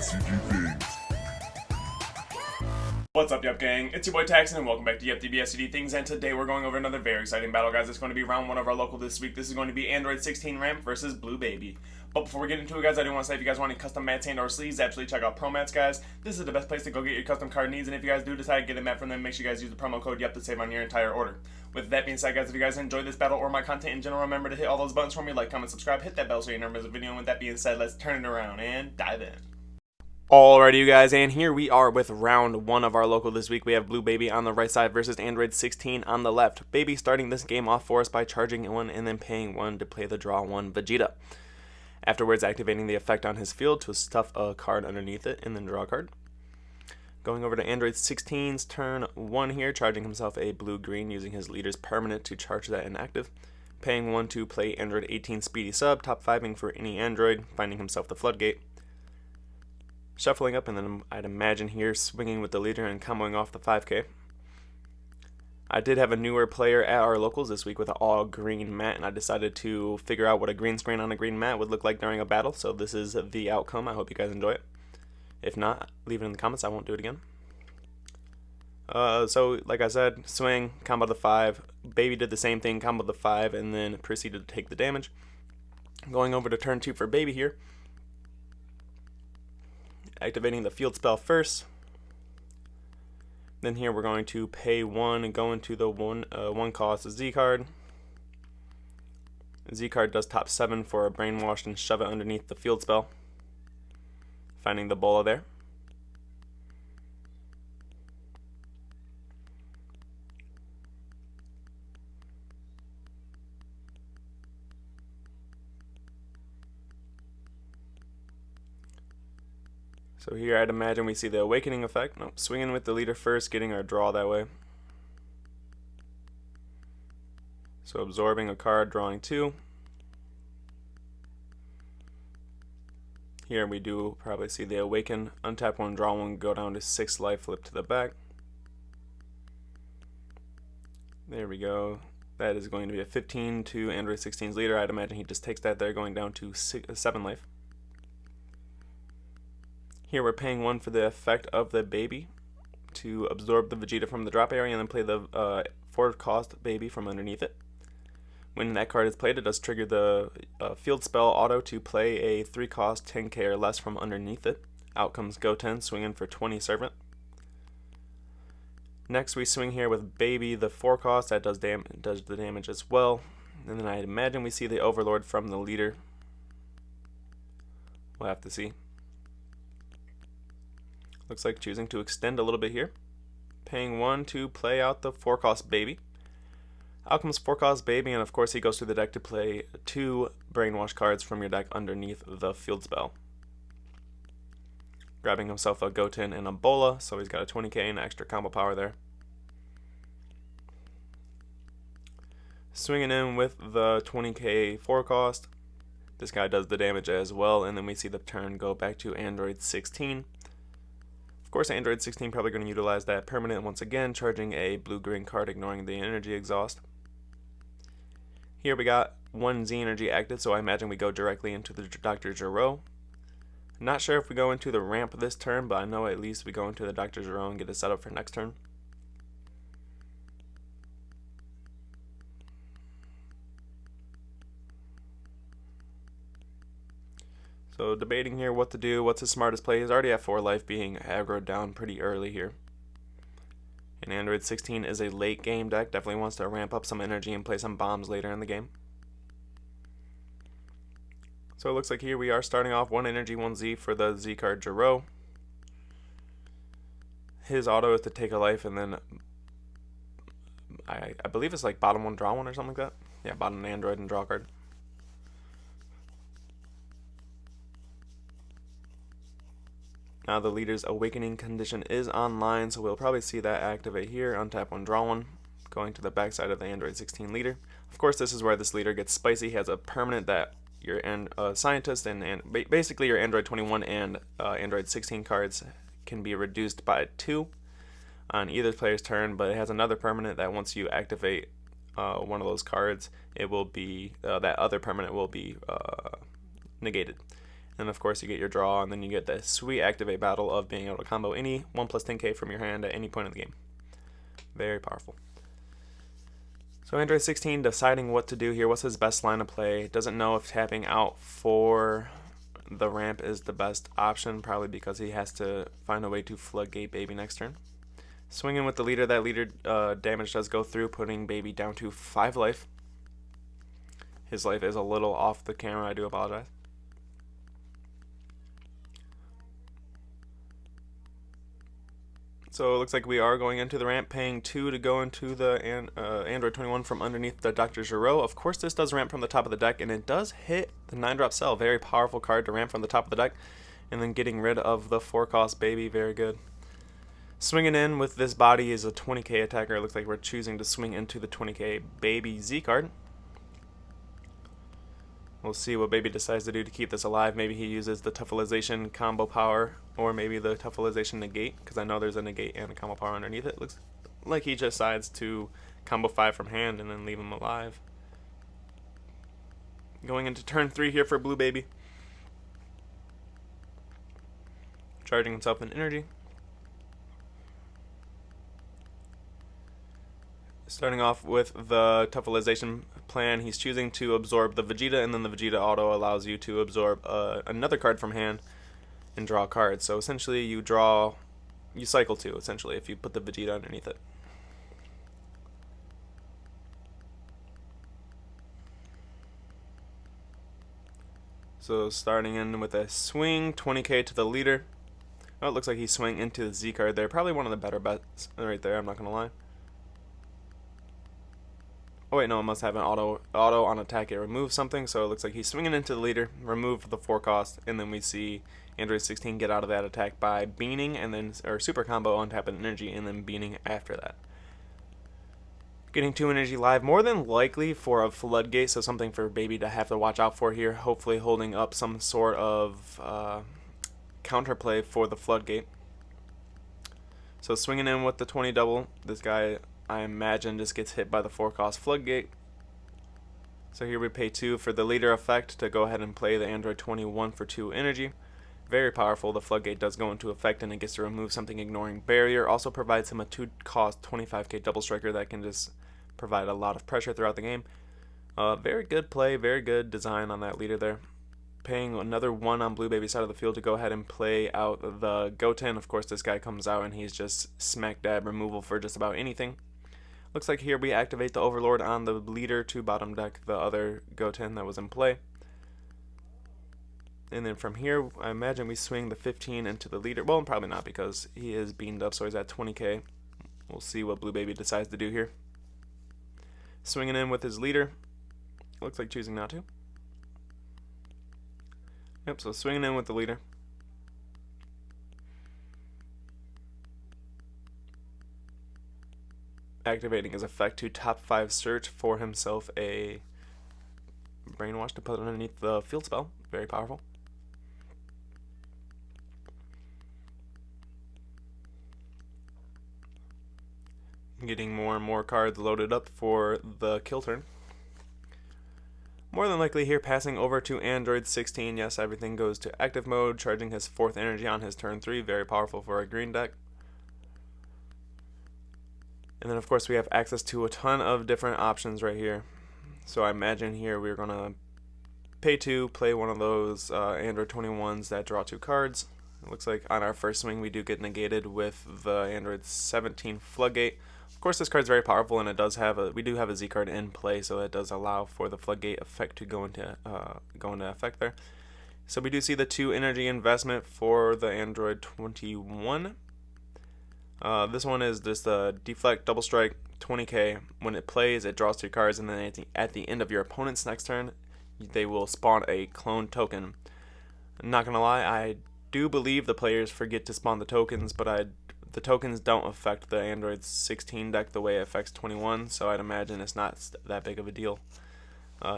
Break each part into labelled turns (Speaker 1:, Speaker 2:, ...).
Speaker 1: DBSCG things.
Speaker 2: What's up, Yuhp gang? It's your boy Taxon, and welcome back to Yuhp DBSCG things. And today we're going over another very exciting battle, guys. It's going to be round 1 of our local this week. This is going to be Android 16 ramp versus Blue Baby. But before we get into it, guys, I do want to say if you guys want any custom mats and or sleeves, absolutely check out Promats, guys. This is the best place to go get your custom card needs. And if you guys do decide to get a mat from them, make sure you guys use the promo code Yuhp to save on your entire order. With that being said, guys, if you guys enjoyed this battle or my content in general, remember to hit all those buttons for me, like, comment, subscribe, hit that bell so you never miss a video. And with that being said, let's turn it around and dive in. Alrighty, you guys, and here we are with round 1 of our local this week. We have Blue Baby on the right side versus Android 16 on the left. Baby starting this game off for us by charging 1 and then paying 1 to play the draw 1 Vegeta. Afterwards, activating the effect on his field to stuff a card underneath it and then draw a card. Going over to Android 16's turn 1 here, charging himself a blue-green using his leader's permanent to charge that inactive. Paying 1 to play Android 18 Speedy Sub, top 5ing for any Android, finding himself the Floodgate. Shuffling up, and then I'd imagine here swinging with the leader and comboing off the 5k. I did have a newer player at our locals this week with an all green mat, and I decided to figure out what a green screen on a green mat would look like during a battle, so this is the outcome. I hope you guys enjoy it. If not, leave it in the comments. I won't do it again. So like I said, swing, combo the 5. Baby did the same thing, combo the 5, and then proceeded to take the damage. Going over to turn 2 for Baby here. Activating the field spell first. Then here we're going to pay 1 and go into the 1 cost Z card. Z card does top 7 for a brainwash and shove it underneath the field spell. Finding the bola there. So here I'd imagine we see the awakening effect. Nope, swinging with the leader first, getting our draw that way. So absorbing a card, drawing 2. Here we do probably see the awaken, untap 1, draw 1, go down to 6 life, flip to the back. There we go. That is going to be a 15 to Android 16's leader. I'd imagine he just takes that there, going down to 7 life. Here we're paying 1 for the effect of the Baby to absorb the Vegeta from the drop area and then play the 4 cost Baby from underneath it. When that card is played, it does trigger the field spell auto to play a 3 cost 10k or less from underneath it. Out comes Goten, swinging for 20 Servant. Next we swing here with Baby, the 4 cost, that does the damage as well. And then I imagine we see the Overlord from the leader. We'll have to see. Looks like choosing to extend a little bit here. Paying 1 to play out the 4 cost Baby. Out comes 4 cost Baby, and of course he goes through the deck to play 2 brainwash cards from your deck underneath the field spell. Grabbing himself a Goten and a Bola, so he's got a 20k and extra combo power there. Swinging in with the 20k 4 cost. This guy does the damage as well, and then we see the turn go back to Android 16. Of course, Android 16 probably going to utilize that permanent once again, charging a blue-green card, ignoring the energy exhaust. Here we got 1 Z energy active, so I imagine we go directly into the Dr. Gero. Not sure if we go into the ramp this turn, but I know at least we go into the Dr. Gero and get it set up for next turn. So debating here what to do, what's his smartest play. He's already at 4 life, being aggroed down pretty early here. And Android 16 is a late game deck, definitely wants to ramp up some energy and play some bombs later in the game. So it looks like here we are starting off 1 energy, 1 Z for the Z card Gero. His auto is to take a life and then I believe it's like bottom 1, draw 1 or something like that. Yeah, bottom Android and draw a card. Now the leader's awakening condition is online, so we'll probably see that activate here. Untap 1, draw 1, going to the backside of the Android 16 leader. Of course, this is where this leader gets spicy. He has a permanent that your scientist and basically your Android 21 and Android 16 cards can be reduced by 2 on either player's turn, but it has another permanent that once you activate one of those cards, it will be that other permanent will be negated. And of course you get your draw, and then you get the sweet activate battle of being able to combo any 1 plus 10k from your hand at any point in the game. Very powerful. So Android 16 deciding what to do here. What's his best line of play? Doesn't know if tapping out for the ramp is the best option, probably because he has to find a way to floodgate baby next turn. Swinging with the leader. That leader damage does go through, putting baby down to 5 life. His life is a little off the camera, I do apologize. So it looks like we are going into the ramp, paying 2 to go into the Android 21 from underneath the Dr. Giro. Of course, this does ramp from the top of the deck, and it does hit the 9-drop cell. Very powerful card to ramp from the top of the deck. And then getting rid of the 4-cost baby, very good. Swinging in with this body is a 20k attacker. It looks like we're choosing to swing into the 20k baby Z card. We'll see what baby decides to do to keep this alive. Maybe he uses the Tuffleization combo power, or maybe the Tuffleization negate, because I know there's a negate and a combo power underneath it. Looks like he decides to combo 5 from hand and then leave him alive. Going into turn 3 here for blue baby. Charging himself in energy. Starting off with the Tuffleization plan, he's choosing to absorb the Vegeta, and then the Vegeta auto allows you to absorb another card from hand and draw a card. So essentially you cycle 2, essentially, if you put the Vegeta underneath it. So starting in with a swing, 20k to the leader. Oh, it looks like he's swinging into the Z card there. Probably one of the better bets right there, I'm not going to lie. Oh wait, no, it must have an auto on attack. It removes something, so it looks like he's swinging into the leader, remove the 4-cost, and then we see Android 16 get out of that attack by beaning, and then super combo on tap and energy, and then beaning after that. Getting 2 energy live, more than likely for a floodgate, so something for baby to have to watch out for here. Hopefully holding up some sort of counterplay for the floodgate. So swinging in with the 20 double, this guy, I imagine, just gets hit by the 4-cost floodgate. So here we pay 2 for the leader effect to go ahead and play the Android 21 for 2 energy. Very powerful. The floodgate does go into effect and it gets to remove something ignoring barrier. Also provides him a 2-cost 25k double striker that can just provide a lot of pressure throughout the game. Very good play, very good design on that leader there. Paying another 1 on blue baby's side of the field to go ahead and play out the Goten. Of course, this guy comes out and he's just smack dab removal for just about anything. Looks like here we activate the Overlord on the leader to bottom deck the other Goten that was in play. And then from here, I imagine we swing the 15 into the leader. Well, probably not, because he is beamed up, so he's at 20k. We'll see what blue baby decides to do here. Swinging in with his leader. Looks like choosing not to. Yep, so swinging in with the leader. Activating his effect to top 5 search for himself a brainwash to put underneath the field spell. Very powerful. Getting more and more cards loaded up for the kill turn. More than likely here passing over to Android 16. Yes, everything goes to active mode, charging his 4th energy on his turn 3. Very powerful for a green deck. And then of course we have access to a ton of different options right here. So I imagine here we're going to pay 2, play one of those Android 21s that draw 2 cards. It looks like on our first swing we do get negated with the Android 17 Floodgate. Of course this card's very powerful, and it does have we do have a Z card in play, so it does allow for the Floodgate effect to go into effect there. So we do see the 2 energy investment for the Android 21. This one is just a deflect double strike 20k. When it plays, it draws 2 cards, and then at the end of your opponent's next turn, they will spawn a clone token. I'm not gonna lie, I do believe the players forget to spawn the tokens, but the tokens don't affect the Android 16 deck the way it affects 21, so I'd imagine it's not that big of a deal.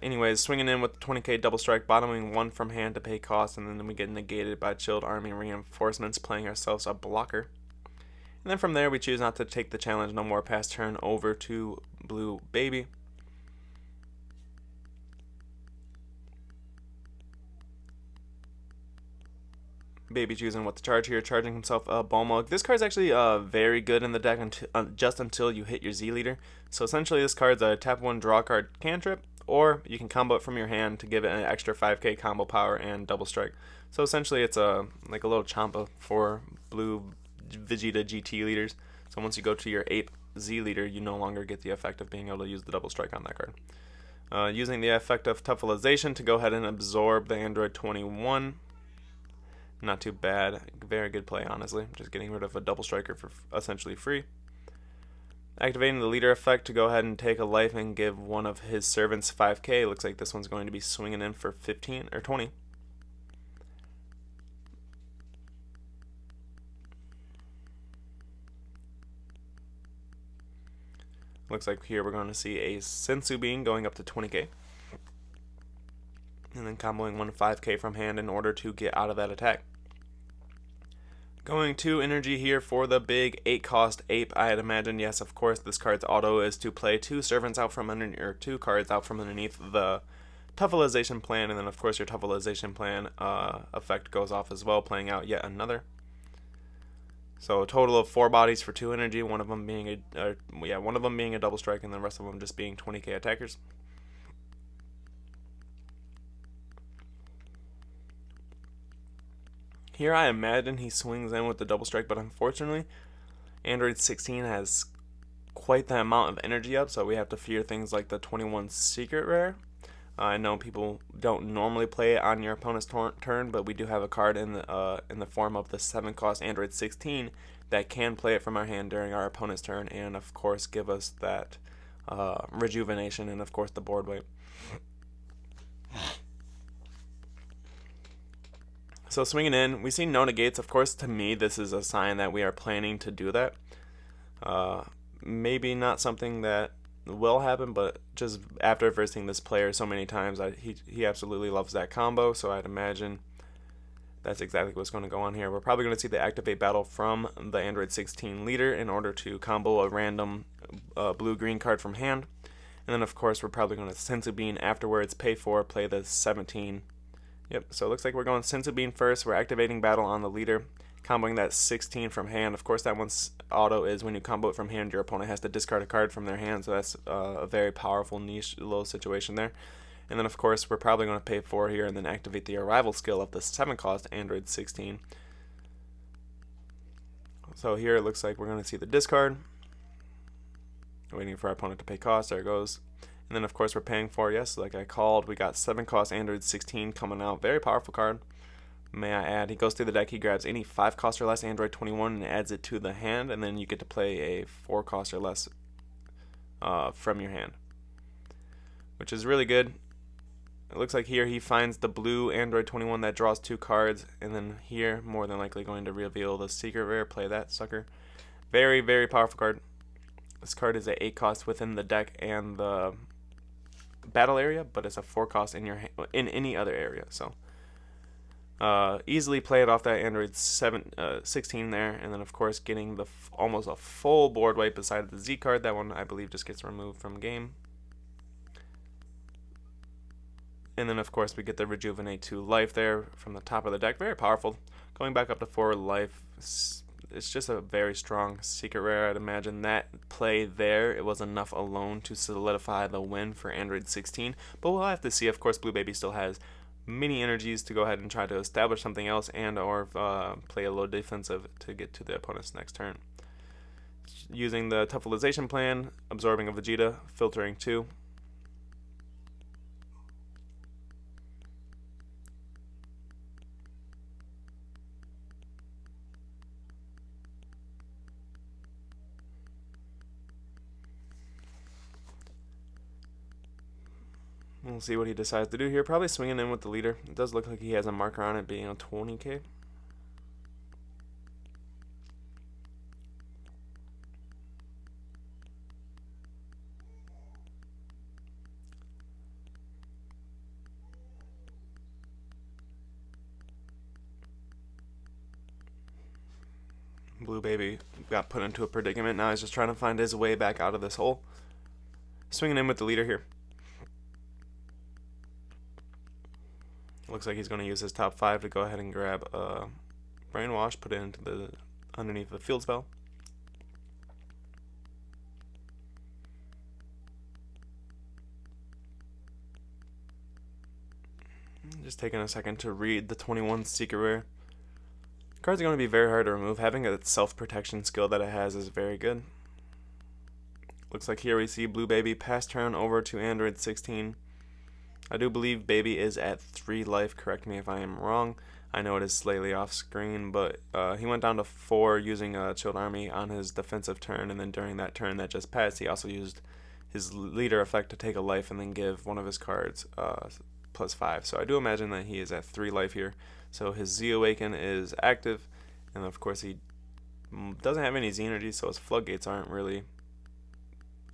Speaker 2: Anyways, swinging in with 20k double strike, bottoming 1 from hand to pay cost, and then we get negated by Chilled Army Reinforcements, playing ourselves a blocker. And then from there, we choose not to take the challenge no more past turn over to blue baby. Baby choosing what to charge here, charging himself a bo1. This card's actually very good in the deck just until you hit your Z leader. So essentially this card's a tap 1 draw card cantrip, or you can combo it from your hand to give it an extra 5k combo power and double strike. So essentially it's like a little champa for blue Vegeta GT leaders. So once you go to your Ape Z leader, you no longer get the effect of being able to use the double strike on that card. Using the effect of stabilization to go ahead and absorb the Android 21. Not too bad. Very good play, honestly. Just getting rid of a double striker for essentially free. Activating the leader effect to go ahead and take a life and give one of his servants 5k. Looks like this one's going to be swinging in for 15 or 20. Looks like here we're going to see a Sensu Bean going up to 20k. And then comboing one 5k from hand in order to get out of that attack. Going to energy here for the big 8-cost Ape. I'd imagine, yes, of course, this card's auto is to play 2 servants out from under, or 2 cards out from underneath the Tuffleization plan, and then of course your Tuffleization plan effect goes off as well, playing out yet another. So a total of 4 bodies for 2 energy, one of them being a double strike, and the rest of them just being 20k attackers. Here I imagine he swings in with the double strike, but unfortunately Android 16 has quite the amount of energy up, so we have to fear things like the 21 secret rare. I know people don't normally play it on your opponent's turn, but we do have a card in the form of the 7-cost Android 16 that can play it from our hand during our opponent's turn, and of course give us that rejuvenation and of course the board wipe. So swinging in, we see no negates. Of course, to me, this is a sign that we are planning to do that. Maybe not something that will happen, but just after versing this player so many times, he absolutely loves that combo, so I'd imagine that's exactly what's going to go on here. We're probably going to see the activate battle from the Android 16 leader in order to combo a random blue-green card from hand. And then, of course, we're probably going to Sensu Bean afterwards, pay 4, play the 17. Yep, so it looks like we're going Sensu Bean first. We're activating battle on the leader, comboing that 16 from hand. Of course, that one's auto is when you combo it from hand, your opponent has to discard a card from their hand, so that's a very powerful niche little situation there. And then, of course, we're probably going to pay 4 here and then activate the arrival skill of the 7-cost Android 16. So here it looks like we're going to see the discard. Waiting for our opponent to pay cost. There it goes. And then, of course, we're paying 4, yes, like I called. We got 7-cost Android 16 coming out. Very powerful card. May I add, he goes through the deck, he grabs any 5-cost or less Android 21 and adds it to the hand, and then you get to play a 4-cost or less from your hand, which is really good. It looks like here he finds the blue Android 21 that draws 2 cards, and then here, more than likely going to reveal the secret rare, play that sucker. Very, very powerful card. This card is a 8-cost within the deck and the battle area, but it's a 4-cost in any other area, so easily play it off that Android 16 there, and then of course getting the almost a full board wipe beside the Z card. That one I believe just gets removed from game. And then of course we get the rejuvenate 2 life there from the top of the deck. Very powerful. Going back up to 4 life. It's just a very strong secret rare. I'd imagine that play there, it was enough alone to solidify the win for Android 16. But we'll have to see. Of course, Blue Baby still has many energies to go ahead and try to establish something else and or play a low defensive to get to the opponent's next turn. Using the Tuffleization plan, absorbing a Vegeta, filtering 2. We'll see what he decides to do here. Probably swinging in with the leader. It does look like he has a marker on it being a 20k. Blue Baby got put into a predicament. Now he's just trying to find his way back out of this hole. Swinging in with the leader here. Looks like he's going to use his top 5 to go ahead and grab Brainwash, put it into the underneath the field spell. Just taking a second to read the 21 secret rare. Cards are going to be very hard to remove. Having a self-protection skill that it has is very good. Looks like here we see Blue Baby pass turn over to Android 16. I do believe Baby is at 3 life. Correct me if I am wrong. I know it is slightly off screen, but he went down to 4 using a Chilled Army on his defensive turn, and then during that turn that just passed, he also used his leader effect to take a life and then give one of his cards +5. So I do imagine that he is at 3 life here. So his Z Awaken is active, and of course he doesn't have any Z energy, so his floodgates aren't really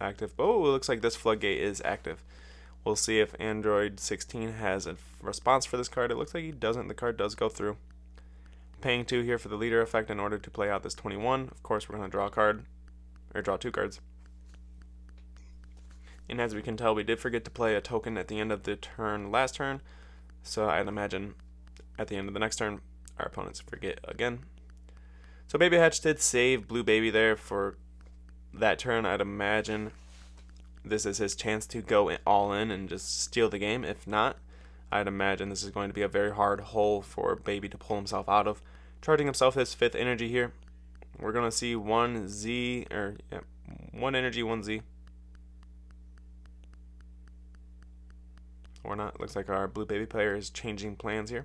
Speaker 2: active. Oh, it looks like this floodgate is active. We'll see if Android 16 has a response for this card. It looks like he doesn't. The card does go through. Paying 2 here for the leader effect in order to play out this 21. Of course, we're going to draw a card, or draw 2 cards. And as we can tell, we did forget to play a token at the end of the turn last turn. So I'd imagine at the end of the next turn, our opponents forget again. So Baby Hatch did save Blue Baby there for that turn. I'd imagine this is his chance to go all in and just steal the game. If not, I'd imagine this is going to be a very hard hole for Baby to pull himself out of. Charging himself his 5th energy here. We're going to see 1 Z, or yeah, 1 energy, 1 Z. Or not. Looks like our Blue Baby player is changing plans here.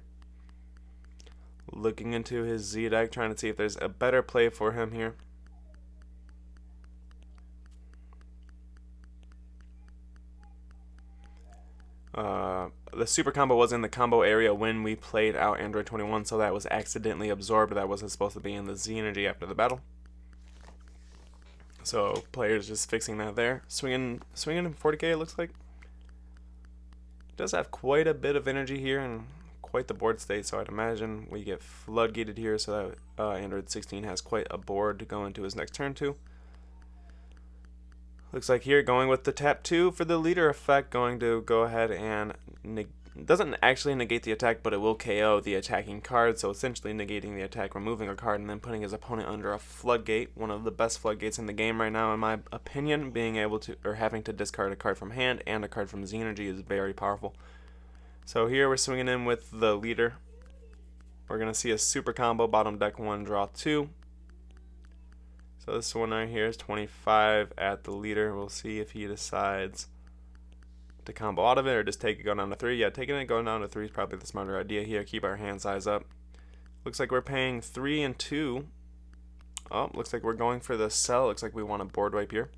Speaker 2: Looking into his Z deck, trying to see if there's a better play for him here. The super combo was in the combo area when we played out Android 21, so that was accidentally absorbed. That wasn't supposed to be in the Z energy after the battle. So players just fixing that there. Swinging in 40k, it looks like. Does have quite a bit of energy here and quite the board state, so I'd imagine we get floodgated here, so that Android 16 has quite a board to go into his next turn to. Looks like here going with the tap 2 for the leader effect, going to go ahead and doesn't actually negate the attack, but it will KO the attacking card, so essentially negating the attack, removing a card, and then putting his opponent under a floodgate. One of the best floodgates in the game right now, in my opinion. Being able to, or having to discard a card from hand and a card from Z energy is very powerful. So here we're swinging in with the leader. We're going to see a super combo, bottom deck 1, draw 2. So this one right here is 25 at the leader. We'll see if he decides to combo out of it or just take it going down to 3. Yeah, taking it going down to 3 is probably the smarter idea here. Keep our hand size up. Looks like we're paying 3 and 2. Oh, looks like we're going for the sell. Looks like we want a board wipe here.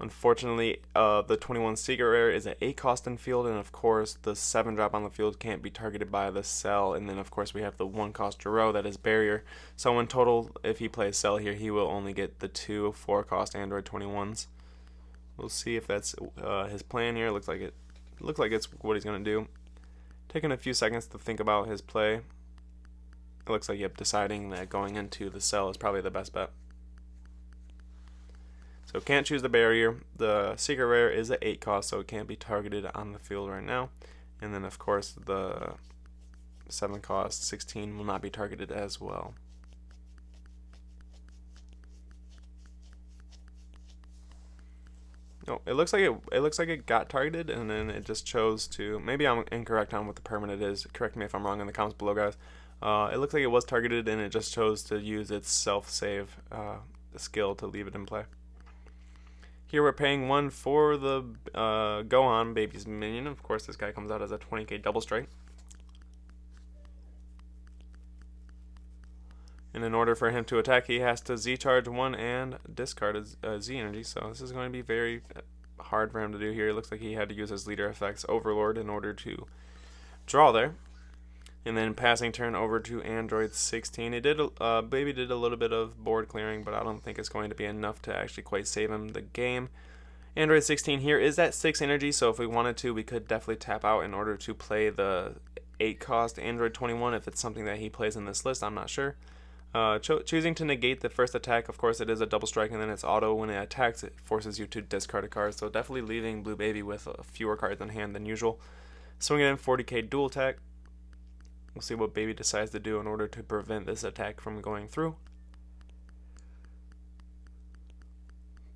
Speaker 2: Unfortunately, the 21 secret rare is an 8 cost in field, and of course the 7 drop on the field can't be targeted by the sell, and then of course we have the 1 cost Jiro that is barrier. So in total, if he plays sell here, he will only get the 2 4 cost Android 21s. We'll see if that's his plan here. Looks like it's what he's gonna do. Taking a few seconds to think about his play. It looks like deciding that going into the sell is probably the best bet. So can't choose the barrier. The secret rare is an 8 cost, so it can't be targeted on the field right now. And then of course the 7 cost 16 will not be targeted as well. No, it looks like it got targeted, and then it just chose to. Maybe I'm incorrect on what the permanent is. Correct me if I'm wrong in the comments below, guys. It looks like it was targeted, and it just chose to use its self-save skill to leave it in play. Here we're paying 1 for the Gohan Baby's minion. Of course, this guy comes out as a 20k double strike. And in order for him to attack, he has to Z-charge 1 and discard a Z energy. So this is going to be very hard for him to do here. It looks like he had to use his leader effects Overlord in order to draw there. And then passing turn over to Android 16. It did Baby did a little bit of board clearing, but I don't think it's going to be enough to actually quite save him the game. Android 16 here is at 6 energy, so if we wanted to, we could definitely tap out in order to play the 8 cost Android 21 if it's something that he plays in this list. I'm not sure. Choosing to negate the first attack, of course it is a double strike, and then it's auto. When it attacks, it forces you to discard a card, so definitely leaving Blue Baby with fewer cards in hand than usual. Swinging in 40k dual attack. We'll see what Baby decides to do in order to prevent this attack from going through.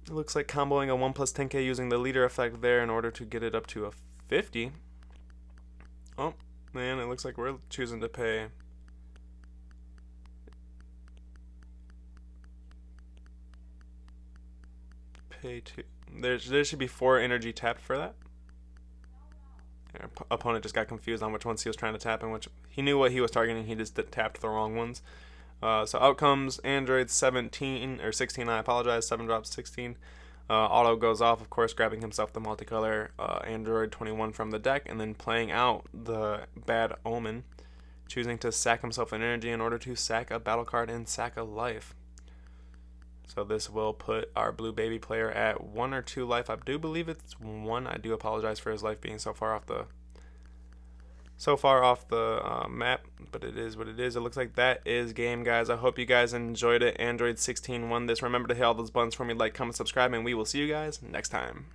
Speaker 2: It looks like comboing a 1+10k using the leader effect there in order to get it up to a 50. Oh, man, it looks like we're choosing to pay two. There should be 4 energy tapped for that. Our opponent just got confused on which ones he was trying to tap and which he knew what he was targeting. He just tapped the wrong ones. So out comes Android 17 or 16. I apologize. 7 drops 16. Auto goes off, of course, grabbing himself the multicolor Android 21 from the deck, and then playing out the Bad Omen, choosing to sack himself an energy in order to sack a battle card and sack a life. So this will put our Blue Baby player at 1 or 2 life. I do believe it's 1. I do apologize for his life being so far off the map, but it is what it is. It looks like that is game, guys. I hope you guys enjoyed it. Android 16 won this. Remember to hit all those buttons for me, like, comment, subscribe, and we will see you guys next time.